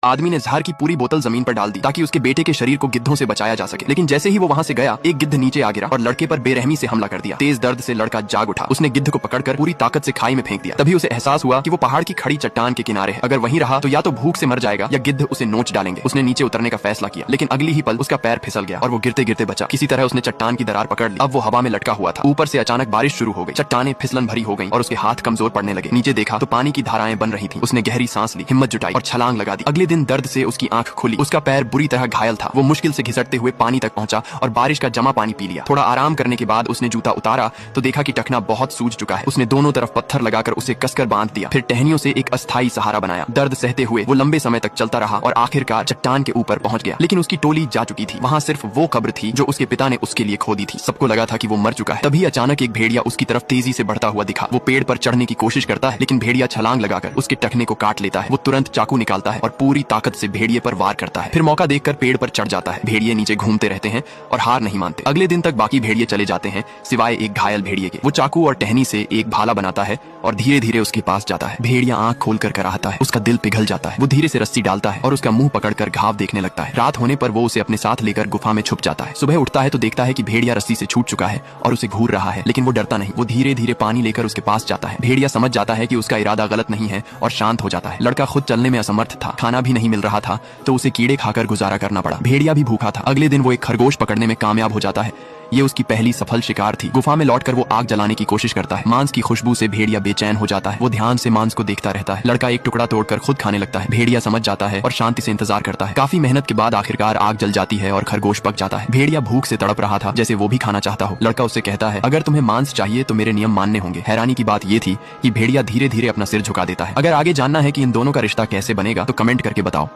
आदमी ने जहर की पूरी बोतल जमीन पर डाल दी ताकि उसके बेटे के शरीर को गिद्धों से बचाया जा सके। लेकिन जैसे ही वो वहां से गया, एक गिद्ध नीचे आ गिरा और लड़के पर बेरहमी से हमला कर दिया। तेज दर्द से लड़का जाग उठा। उसने गिद्ध को पकड़कर पूरी ताकत से खाई में फेंक दिया। तभी उसे एहसास हुआ कि वो पहाड़ की खड़ी चट्टान के किनारे है। अगर वहीं रहा तो या तो भूख से मर जाएगा या गिद्ध उसे नोच डालेंगे। उसने नीचे उतरने का फैसला किया, लेकिन अगली ही पल उसका पैर फिसल गया और वो गिरते गिरते बचा। किसी तरह उसने चट्टान की दरार पकड़ ली। अब वो हवा में लटका हुआ था। ऊपर से अचानक बारिश शुरू हो गई। चट्टानें फिसलन भरी हो गईं और उसके हाथ कमजोर पड़ने लगे। नीचे देखा तो पानी की धाराएं बन रही थी। उसने गहरी सांस ली, हिम्मत जुटाई और छलांग लगा दी। अगले दिन दर्द से उसकी आंख खुली। उसका पैर बुरी तरह घायल था। वो मुश्किल से घिसटते हुए पानी तक पहुंचा और बारिश का जमा पानी पी लिया। थोड़ा आराम करने के बाद उसने जूता उतारा तो देखा कि टखना बहुत सूज चुका है। उसने दोनों तरफ पत्थर लगाकर उसे कसकर बांध दिया। फिर टहनियों से एक अस्थायी सहारा बनाया। दर्द सहते हुए वो लंबे समय तक चलता रहा और आखिरकार चट्टान के ऊपर पहुंच गया। लेकिन उसकी टोली जा चुकी थी। वहां सिर्फ वो कब्र थी जो उसके पिता ने उसके लिए खोदी थी। सबको लगा था कि वो मर चुका है। तभी अचानक एक भेड़िया उसकी तरफ तेजी से बढ़ता हुआ दिखा। वो पेड़ पर चढ़ने की कोशिश करता है, लेकिन भेड़िया छलांग लगाकर उसके टखने को काट लेता है। वो तुरंत चाकू निकालता है और पूरी ताकत से भेड़िए पर वार करता है। फिर मौका देखकर पेड़ पर चढ़ जाता है। भेड़िए नीचे घूमते रहते हैं और हार नहीं मानते। अगले दिन तक बाकी भेड़िए चले जाते हैं सिवाय एक घायल भेड़िए के। वो चाकू और टहनी से एक भाला बनाता है और धीरे धीरे उसके पास जाता है। भेड़िया आंख खोलकर कराहता है। उसका दिल पिघल जाता है। वो धीरे से रस्सी डालता है और उसका मुंह पकड़कर घाव देखने लगता है। रात होने पर वो उसे अपने साथ लेकर गुफा में छुप जाता है। सुबह उठता है तो देखता है कि भेड़िया रस्सी से छूट चुका है और उसे घूर रहा है, लेकिन वो डरता नहीं। वो धीरे धीरे पानी लेकर उसके पास जाता है। भेड़िया समझ जाता है कि उसका इरादा गलत नहीं है और शांत हो जाता है। लड़का खुद चलने में असमर्थ था, खाना भी नहीं मिल रहा था, तो उसे कीड़े खाकर गुजारा करना पड़ा। भेड़िया भी भूखा था। अगले दिन वो एक खरगोश पकड़ने में कामयाब हो जाता है। ये उसकी पहली सफल शिकार थी। गुफा में लौटकर वो आग जलाने की कोशिश करता है। मांस की खुशबू से भेड़िया बेचैन हो जाता है। वो ध्यान से मांस को देखता रहता है। लड़का एक टुकड़ा तोड़कर खुद खाने लगता है। भेड़िया समझ जाता है और शांति से इंतजार करता है। काफी मेहनत के बाद आखिरकार आग जल जाती है और खरगोश पक जाता है। भेड़िया भूख से तड़प रहा था, जैसे वो भी खाना चाहता हो। लड़का उससे कहता है, अगर तुम्हें मांस चाहिए तो मेरे नियम मानने होंगे। हैरानी की बात ये थी कि भेड़िया धीरे धीरे अपना सिर झुका देता है। अगर आगे जानना है कि इन दोनों का रिश्ता कैसे बनेगा तो कमेंट करके बताओ।